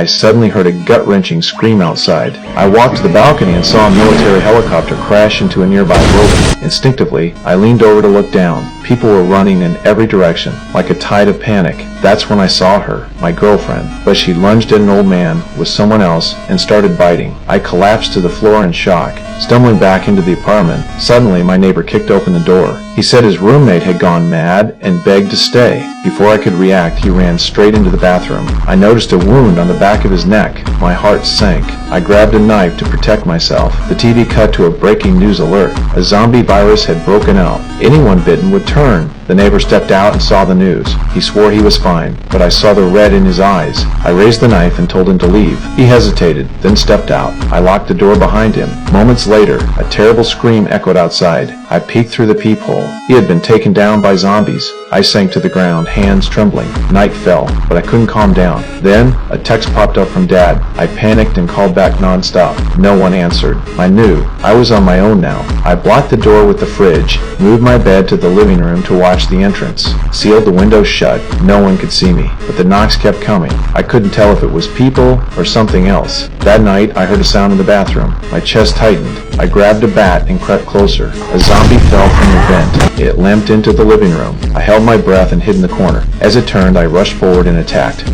I suddenly heard a gut-wrenching scream outside. I walked to the balcony and saw a military helicopter crash into a nearby building. Instinctively, I leaned over to look down. People were running in every direction, like a tide of panic. That's when I saw her, my girlfriend, but she lunged at an old man with someone else and started biting. I collapsed to the floor in shock, stumbling back into the apartment. Suddenly, my neighbor kicked open the door. He said his roommate had gone mad and begged to stay. Before I could react, he ran straight into the bathroom. I noticed a wound on the back of his neck. My heart sank. I grabbed a knife to protect myself. The TV cut to a breaking news alert. A zombie virus had broken out. Anyone bitten would turn. The neighbor stepped out and saw the news. He swore he was fine, but I saw the red in his eyes. I raised the knife and told him to leave. He hesitated, then stepped out. I locked the door behind him. Moments later, a terrible scream echoed outside. I peeked through the peephole. He had been taken down by zombies. I sank to the ground, hands trembling. Night fell, but I couldn't calm down. Then, a text popped up from Dad. I panicked and called back nonstop. No one answered. I knew I was on my own now. I blocked the door with the fridge, moved my bed to the living room to watch the entrance, sealed the windows shut. No one could see me, but the knocks kept coming. I couldn't tell if it was people or something else. That night, I heard a sound in the bathroom. My chest tightened. I grabbed a bat and crept closer. A zombie fell from the vent. It limped into the living room. I held my breath and hid in the corner. As it turned, I rushed forward and attacked.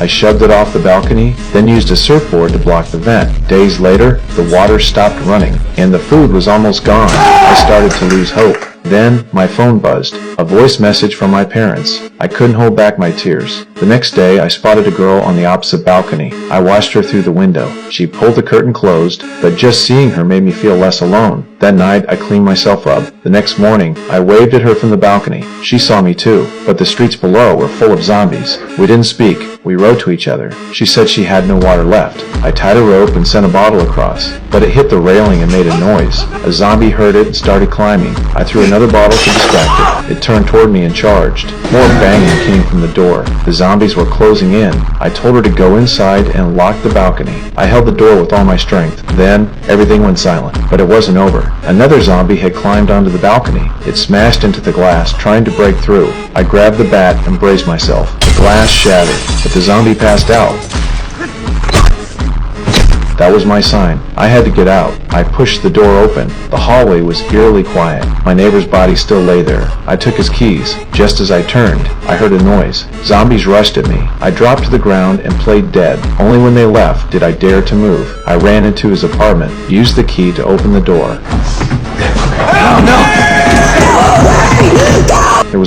I shoved it off the balcony, then used a surfboard to block the vent. Days later, the water stopped running, and the food was almost gone. I started to lose hope. Then, my phone buzzed. A voice message from my parents. I couldn't hold back my tears. The next day, I spotted a girl on the opposite balcony. I watched her through the window. She pulled the curtain closed, but just seeing her made me feel less alone. That night, I cleaned myself up. The next morning, I waved at her from the balcony. She saw me too, but the streets below were full of zombies. We didn't speak. We wrote to each other. She said she had no water left. I tied a rope and sent a bottle across, but it hit the railing and made a noise. A zombie heard it and started climbing. I threw another bottle to distract it. It turned toward me and charged. More banging came from the door. The zombies were closing in. I told her to go inside and lock the balcony. I held the door with all my strength. Then, everything went silent. But it wasn't over. Another zombie had climbed onto the balcony. It smashed into the glass, trying to break through. I grabbed the bat and braced myself. The glass shattered, but the zombie passed out. That was my sign. I had to get out. I pushed the door open. The hallway was eerily quiet. My neighbor's body still lay there. I took his keys. Just as I turned, I heard a noise. Zombies rushed at me. I dropped to the ground and played dead. Only when they left did I dare to move. I ran into his apartment, used the key to open the door. Oh no!